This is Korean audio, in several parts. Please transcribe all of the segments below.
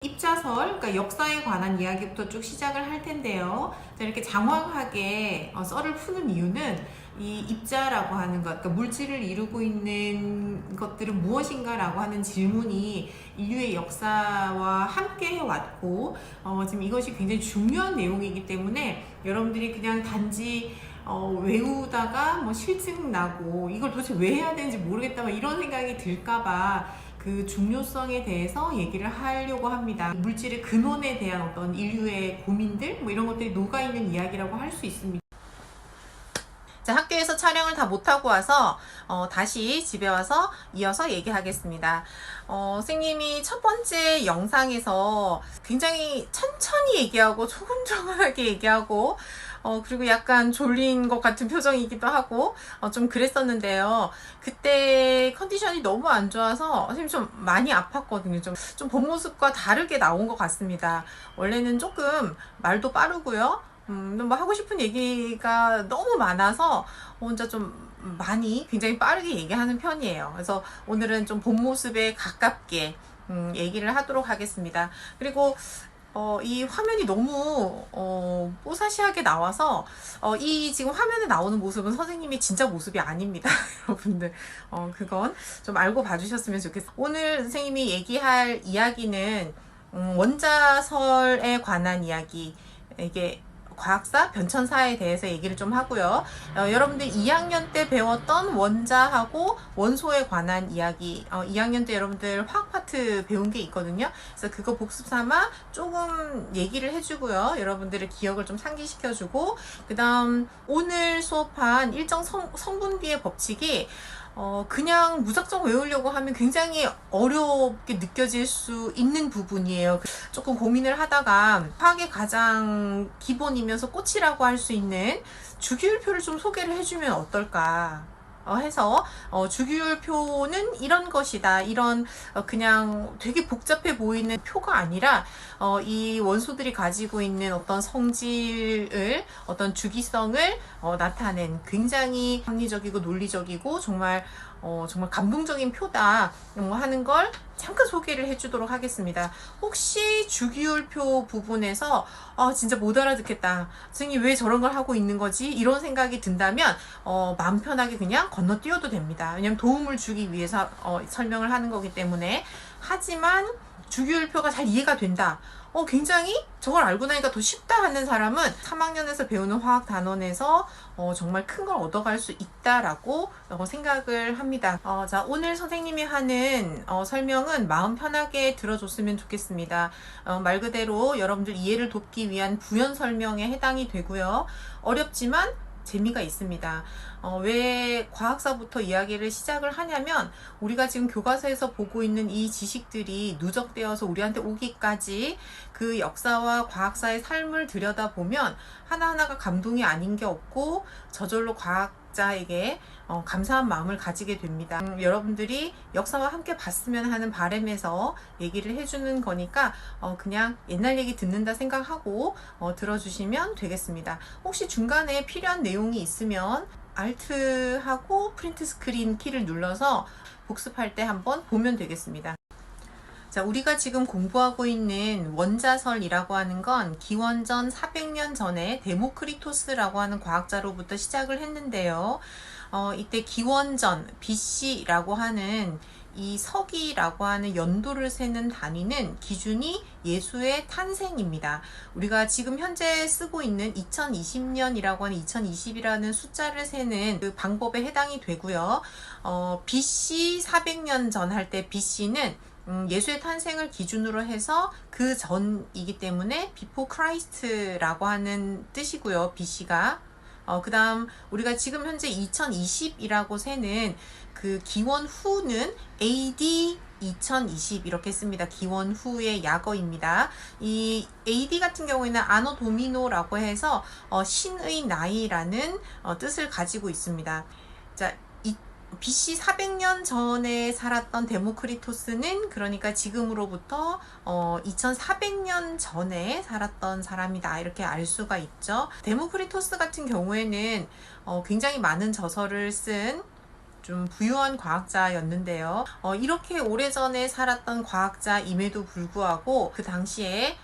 입자설, 그러니까 역사에 관한 이야기부터 쭉 시작을 할 텐데요. 이렇게 장황하게 썰을 푸는 이유는 이 입자라고 하는 것, 그러니까 물질을 이루고 있는 것들은 무엇인가라고 하는 질문이 인류의 역사와 함께 해왔고, 지금 이것이 굉장히 중요한 내용이기 때문에 여러분들이 그냥 단지 외우다가 뭐 실증 나고 이걸 도대체 왜 해야 되는지 모르겠다 이런 생각이 들까봐 그 중요성에 대해서 얘기를 하려고 합니다. 물질의 근원에 대한 어떤 인류의 고민들 뭐 이런 것들이 녹아있는 이야기라고 할 수 있습니다. 자, 학교에서 촬영을 다 못하고 와서 다시 집에 와서 이어서 얘기하겠습니다. 선생님이 첫 번째 영상에서 굉장히 천천히 얘기하고 조근조근하게 얘기하고 그리고 약간 졸린 것 같은 표정이기도 하고 좀 그랬었는데요. 그때 컨디션이 너무 안 좋아서 선생님 좀 많이 아팠거든요. 좀 본 모습과 다르게 나온 것 같습니다. 원래는 조금 말도 빠르고요. 뭐 하고 싶은 얘기가 너무 많아서 혼자 좀 많이 굉장히 빠르게 얘기하는 편이에요. 그래서 오늘은 좀 본 모습에 가깝게 얘기를 하도록 하겠습니다. 그리고 이 화면이 너무 뽀사시하게 나와서 이 지금 화면에 나오는 모습은 선생님이 진짜 모습이 아닙니다. 여러분들 그건 좀 알고 봐주셨으면 좋겠어요. 오늘 선생님이 얘기할 이야기는 원자설에 관한 이야기, 이게 과학사, 변천사에 대해서 얘기를 좀 하고요. 여러분들 2학년 때 배웠던 원자하고 원소에 관한 이야기, 2학년 때 여러분들 화학 파트 배운 게 있거든요. 그래서 그거 복습 삼아 조금 얘기를 해주고요. 여러분들의 기억을 좀 상기시켜주고, 그 다음 오늘 수업한 일정 성분비의 법칙이 그냥 무작정 외우려고 하면 굉장히 어렵게 느껴질 수 있는 부분이에요. 조금 고민을 하다가 화학의 가장 기본이면서 꽃이라고 할 수 있는 주기율표를 좀 소개를 해주면 어떨까 해서 주기율표는 이런 것이다, 이런 그냥 되게 복잡해 보이는 표가 아니라 이 원소들이 가지고 있는 어떤 성질을, 어떤 주기성을 나타낸 굉장히 합리적이고 논리적이고 정말 감동적인 표다 하는 걸 잠깐 소개를 해주도록 하겠습니다. 혹시 주기율표 부분에서 진짜 못 알아듣겠다, 선생님 왜 저런 걸 하고 있는 거지, 이런 생각이 든다면 마음 편하게 그냥 건너뛰어도 됩니다. 왜냐면 도움을 주기 위해서 설명을 하는 거기 때문에. 하지만 주기율표가 잘 이해가 된다, 굉장히 저걸 알고 나니까 더 쉽다 하는 사람은 3학년에서 배우는 화학 단원에서 정말 큰 걸 얻어갈 수 있다라고 생각을 합니다. 자, 오늘 선생님이 하는 설명은 마음 편하게 들어줬으면 좋겠습니다. 말 그대로 여러분들 이해를 돕기 위한 부연 설명에 해당이 되고요. 어렵지만 재미가 있습니다. 왜 과학사부터 이야기를 시작을 하냐면, 우리가 지금 교과서에서 보고 있는 이 지식들이 누적되어서 우리한테 오기까지 그 역사와 과학사의 삶을 들여다보면 하나하나가 감동이 아닌 게 없고 저절로 과학자에게 감사한 마음을 가지게 됩니다. 여러분들이 역사와 함께 봤으면 하는 바람에서 얘기를 해주는 거니까 그냥 옛날 얘기 듣는다 생각하고 들어주시면 되겠습니다. 혹시 중간에 필요한 내용이 있으면 Alt하고 프린트 스크린 키를 눌러서 복습할 때 한번 보면 되겠습니다. 자, 우리가 지금 공부하고 있는 원자설이라고 하는 건 기원전 400년 전에 데모크리토스라고 하는 과학자로부터 시작을 했는데요. 이때 기원전 BC라고 하는 이 서기라고 하는 연도를 세는 단위는 기준이 예수의 탄생입니다. 우리가 지금 현재 쓰고 있는 2020년이라고 하는 2020이라는 숫자를 세는 그 방법에 해당이 되고요. BC 400년 전 할 때 BC는 예수의 탄생을 기준으로 해서 그 전이기 때문에 Before Christ라고 하는 뜻이고요. BC가. 그 다음 우리가 지금 현재 2020이라고 세는 그 기원 후는 AD 2020 이렇게 씁니다. 기원 후의 약어입니다. 이 AD 같은 경우에는 아노 도미노라고 해서 신의 나이라는 뜻을 가지고 있습니다. 자, BC 400년 전에 살았던 데모크리토스는 그러니까 지금으로부터 2400년 전에 살았던 사람이다, 이렇게 알 수가 있죠. 데모크리토스 같은 경우에는 굉장히 많은 저서를 쓴 좀 부유한 과학자였는데요. 이렇게 오래전에 살았던 과학자임에도 불구하고 그 당시에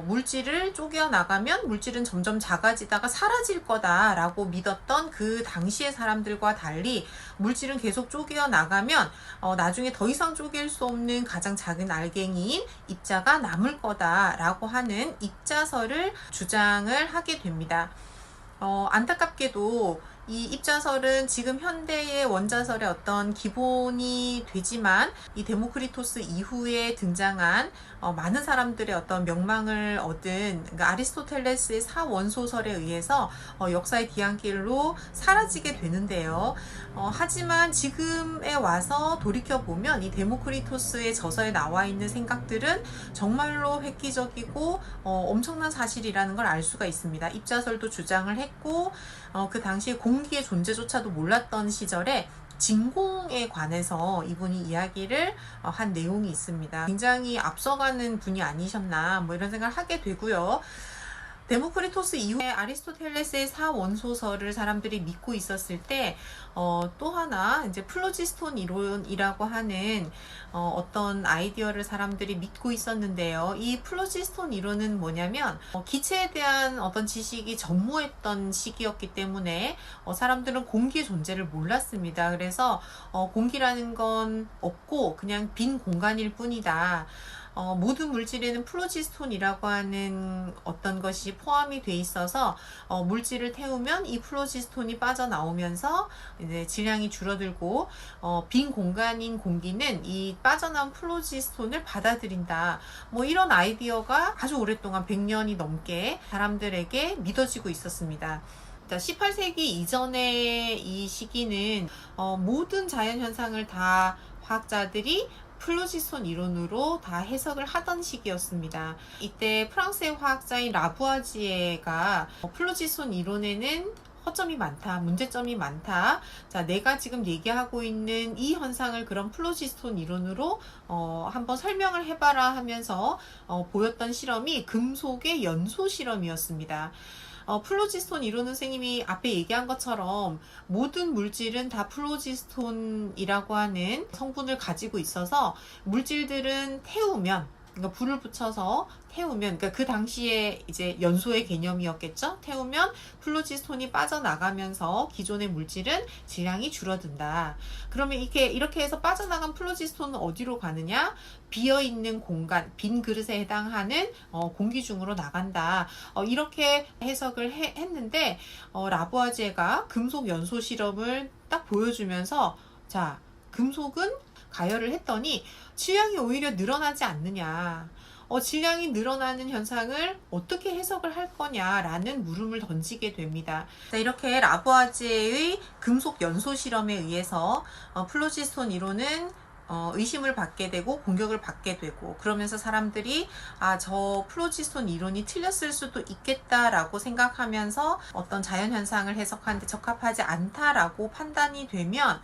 물질을 쪼개어 나가면 물질은 점점 작아지다가 사라질 거다라고 믿었던 그 당시의 사람들과 달리 물질은 계속 쪼개어 나가면 나중에 더 이상 쪼갤 수 없는 가장 작은 알갱이인 입자가 남을 거다라고 하는 입자설을 주장을 하게 됩니다. 안타깝게도 이 입자설은 지금 현대의 원자설의 어떤 기본이 되지만 이 데모크리토스 이후에 등장한 많은 사람들의 어떤 명망을 얻은 그러니까 아리스토텔레스의 사원소설에 의해서 역사의 뒤안길로 사라지게 되는데요. 하지만 지금에 와서 돌이켜보면 이 데모크리토스의 저서에 나와 있는 생각들은 정말로 획기적이고 엄청난 사실이라는 걸 알 수가 있습니다. 입자설도 주장을 했고 그 당시에 공기의 존재조차도 몰랐던 시절에 진공에 관해서 이분이 이야기를 한 내용이 있습니다. 굉장히 앞서가는 분이 아니셨나 뭐 이런 생각을 하게 되고요. 데모크리토스 이후에 아리스토텔레스의 사원소설을 사람들이 믿고 있었을 때 또 하나 이제 플로지스톤 이론이라고 하는 어떤 아이디어를 사람들이 믿고 있었는데요. 이 플로지스톤 이론은 뭐냐면 기체에 대한 어떤 지식이 전무했던 시기였기 때문에 사람들은 공기의 존재를 몰랐습니다. 그래서 공기라는 건 없고 그냥 빈 공간일 뿐이다. 모든 물질에는 플로지스톤이라고 하는 어떤 것이 포함이 돼 있어서 물질을 태우면 이 플로지스톤이 빠져나오면서 이제 질량이 줄어들고 빈 공간인 공기는 이 빠져나온 플로지스톤을 받아들인다. 뭐 이런 아이디어가 아주 오랫동안 100년이 넘게 사람들에게 믿어지고 있었습니다. 18세기 이전의 이 시기는 모든 자연현상을 다 과학자들이 플로지스톤 이론으로 다 해석을 하던 시기였습니다. 이때 프랑스의 화학자인 라부아지에가 플로지스톤 이론에는 허점이 많다, 문제점이 많다. 자, 내가 지금 얘기하고 있는 이 현상을 그런 플로지스톤 이론으로 한번 설명을 해봐라 하면서 보였던 실험이 금속의 연소 실험이었습니다. 플로지스톤 이론 선생님이 앞에 얘기한 것처럼 모든 물질은 다 플로지스톤이라고 하는 성분을 가지고 있어서 물질들은 태우면 그러니까 불을 붙여서 태우면 그러니까 그 당시에 이제 연소의 개념이었겠죠. 태우면 플로지스톤이 빠져나가면서 기존의 물질은 질량이 줄어든다. 그러면 이렇게 해서 빠져나간 플로지스톤은 어디로 가느냐? 비어있는 공간, 빈 그릇에 해당하는 공기 중으로 나간다. 이렇게 해석을 했는데 라부아제가 금속 연소 실험을 딱 보여주면서 자, 금속은 가열을 했더니 질량이 오히려 늘어나지 않느냐. 질량이 늘어나는 현상을 어떻게 해석을 할 거냐라는 물음을 던지게 됩니다. 자, 이렇게 라부아제의 금속 연소 실험에 의해서 플로지스톤 이론은 의심을 받게 되고 공격을 받게 되고 그러면서 사람들이 저 플로지스톤 이론이 틀렸을 수도 있겠다라고 생각하면서 어떤 자연현상을 해석하는데 적합하지 않다라고 판단이 되면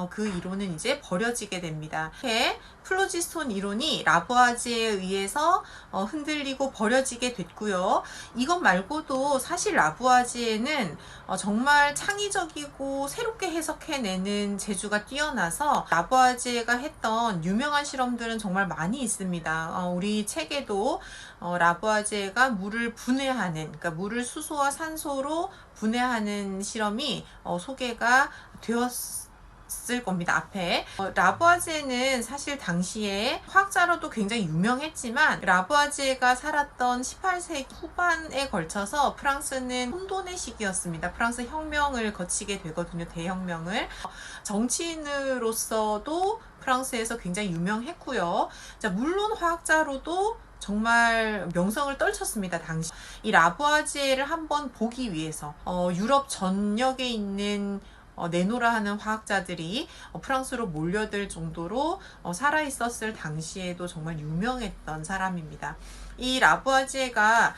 그 이론은 이제 버려지게 됩니다. 이렇게 플로지스톤 이론이 라부아제에 의해서 흔들리고 버려지게 됐고요. 이것 말고도 사실 라부아제에는 정말 창의적이고 새롭게 해석해내는 재주가 뛰어나서 라부아제가 했던 유명한 실험들은 정말 많이 있습니다. 우리 책에도 라부아제가 물을 분해하는, 그러니까 물을 수소와 산소로 분해하는 실험이 소개가 되었을 겁니다. 앞에 라부아제는 사실 당시에 화학자로도 굉장히 유명했지만 라부아제가 살았던 18세기 후반에 걸쳐서 프랑스는 혼돈의 시기였습니다. 프랑스 혁명을 거치게 되거든요. 대혁명을. 정치인으로서도 프랑스에서 굉장히 유명했고요. 자, 물론 화학자로도 정말 명성을 떨쳤습니다. 당시 이 라부아제를 한번 보기 위해서 유럽 전역에 있는 네노라 하는 화학자들이 프랑스로 몰려들 정도로 살아있었을 당시에도 정말 유명했던 사람입니다. 이 라부아제가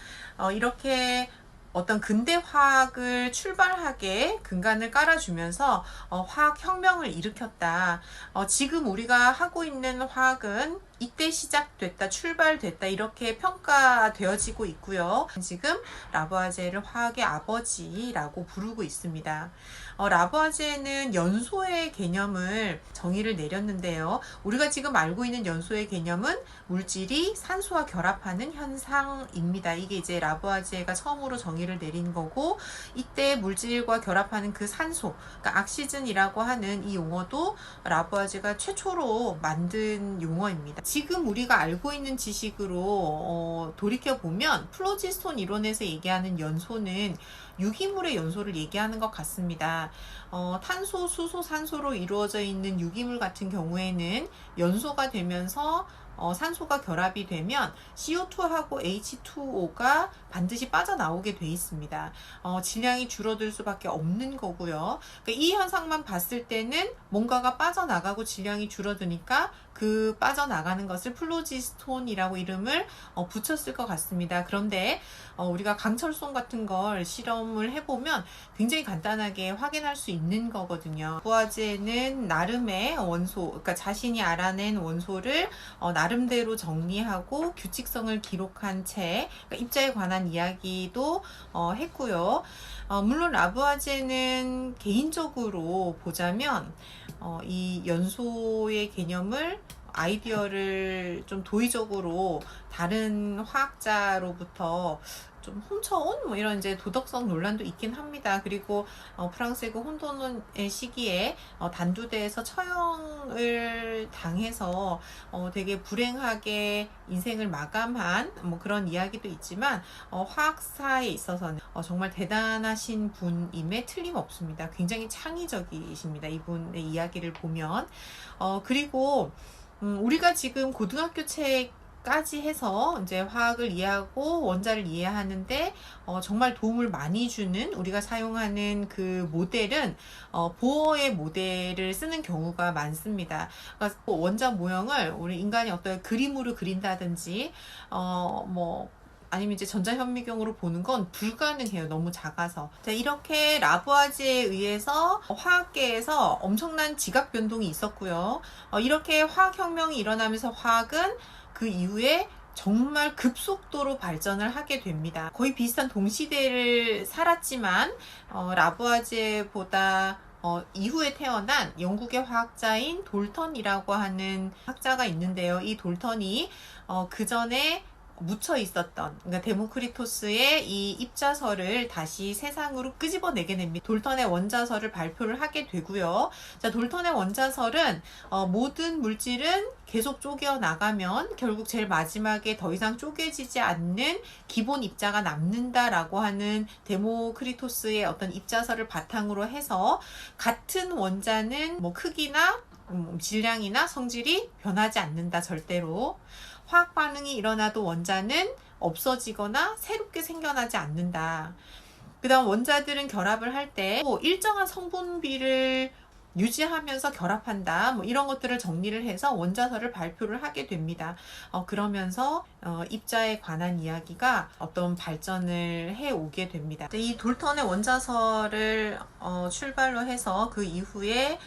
이렇게 어떤 근대 화학을 출발하게 근간을 깔아주면서 화학 혁명을 일으켰다. 지금 우리가 하고 있는 화학은 이때 시작됐다, 출발됐다 이렇게 평가되어지고 있고요. 지금 라부아제를 화학의 아버지라고 부르고 있습니다. 라부아제는 연소의 개념을 정의를 내렸는데요. 우리가 지금 알고 있는 연소의 개념은 물질이 산소와 결합하는 현상입니다. 이게 이제 라부아제가 처음으로 정의를 내린 거고, 이때 물질과 결합하는 그 산소, 그러니까 악시즌이라고 하는 이 용어도 라부아제가 최초로 만든 용어입니다. 지금 우리가 알고 있는 지식으로 돌이켜보면 플로지스톤 이론에서 얘기하는 연소는 유기물의 연소를 얘기하는 것 같습니다. 탄소, 수소, 산소로 이루어져 있는 유기물 같은 경우에는 연소가 되면서 산소가 결합이 되면 CO2하고 H2O가 반드시 빠져나오게 돼 있습니다. 질량이 줄어들 수밖에 없는 거고요. 그러니까 이 현상만 봤을 때는 뭔가가 빠져나가고 질량이 줄어드니까 그 빠져나가는 것을 플로지스톤이라고 이름을 붙였을 것 같습니다. 그런데 우리가 강철송 같은 걸 실험을 해보면 굉장히 간단하게 확인할 수 있는 거거든요. 라부아제는 나름의 원소, 그러니까 자신이 알아낸 원소를 나름대로 정리하고 규칙성을 기록한 책, 그러니까 입자에 관한 이야기도 했고요. 물론 라부아제는 개인적으로 보자면 이 연소의 개념을 아이디어를 좀 도의적으로 다른 화학자로부터 좀 훔쳐온 뭐 이런 이제 도덕성 논란도 있긴 합니다. 그리고 프랑스의 그 혼돈의 시기에 단두대에서 처형을 당해서 되게 불행하게 인생을 마감한 뭐 그런 이야기도 있지만 화학사에 있어서는 정말 대단하신 분임에 틀림없습니다. 굉장히 창의적이십니다. 이분의 이야기를 보면 그리고 우리가 지금 고등학교 책까지 해서 이제 화학을 이해하고 원자를 이해하는데 정말 도움을 많이 주는 우리가 사용하는 그 모델은 보어의 모델을 쓰는 경우가 많습니다. 그러니까 원자 모형을 우리 인간이 어떤 그림으로 그린다든지 뭐 아니면 이제 전자현미경으로 보는 건 불가능해요. 너무 작아서. 자, 이렇게 라부아제에 의해서 화학계에서 엄청난 지각 변동이 있었고요. 이렇게 화학혁명이 일어나면서 화학은 그 이후에 정말 급속도로 발전을 하게 됩니다. 거의 비슷한 동시대를 살았지만 라부아제보다 이후에 태어난 영국의 화학자인 돌턴이라고 하는 학자가 있는데요. 이 돌턴이 그 전에 묻혀 있었던, 그러니까 데모크리토스의 이 입자설을 다시 세상으로 끄집어내게 됩니다. 돌턴의 원자설을 발표를 하게 되고요. 자, 돌턴의 원자설은 모든 물질은 계속 쪼개어 나가면 결국 제일 마지막에 더 이상 쪼개지지 않는 기본 입자가 남는다라고 하는 데모크리토스의 어떤 입자설을 바탕으로 해서 같은 원자는 뭐 크기나 질량이나 성질이 변하지 않는다, 절대로. 화학 반응이 일어나도 원자는 없어지거나 새롭게 생겨나지 않는다. 그 다음 원자들은 결합을 할 때 일정한 성분비를 유지하면서 결합한다. 뭐 이런 것들을 정리를 해서 원자설을 발표를 하게 됩니다. 그러면서 입자에 관한 이야기가 어떤 발전을 해 오게 됩니다. 이 돌턴의 원자설을 출발로 해서 그 이후에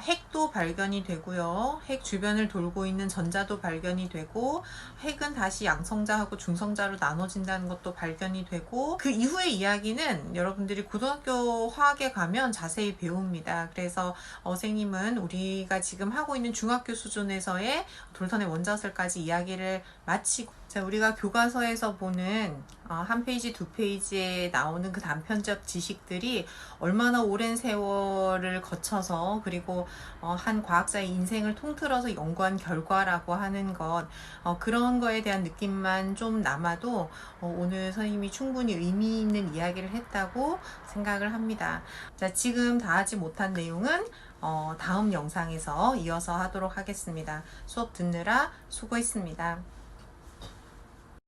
핵도 발견이 되고요. 핵 주변을 돌고 있는 전자도 발견이 되고, 핵은 다시 양성자하고 중성자로 나눠진다는 것도 발견이 되고, 그 이후의 이야기는 여러분들이 고등학교 화학에 가면 자세히 배웁니다. 그래서 선생님은 우리가 지금 하고 있는 중학교 수준에서의 돌턴의 원자설까지 이야기를 마치고, 자, 우리가 교과서에서 보는 한 페이지, 두 페이지에 나오는 그 단편적 지식들이 얼마나 오랜 세월을 거쳐서 그리고 한 과학자의 인생을 통틀어서 연구한 결과라고 하는 것, 그런 거에 대한 느낌만 좀 남아도 오늘 선생님이 충분히 의미 있는 이야기를 했다고 생각을 합니다. 자, 지금 다 하지 못한 내용은 다음 영상에서 이어서 하도록 하겠습니다. 수업 듣느라 수고했습니다.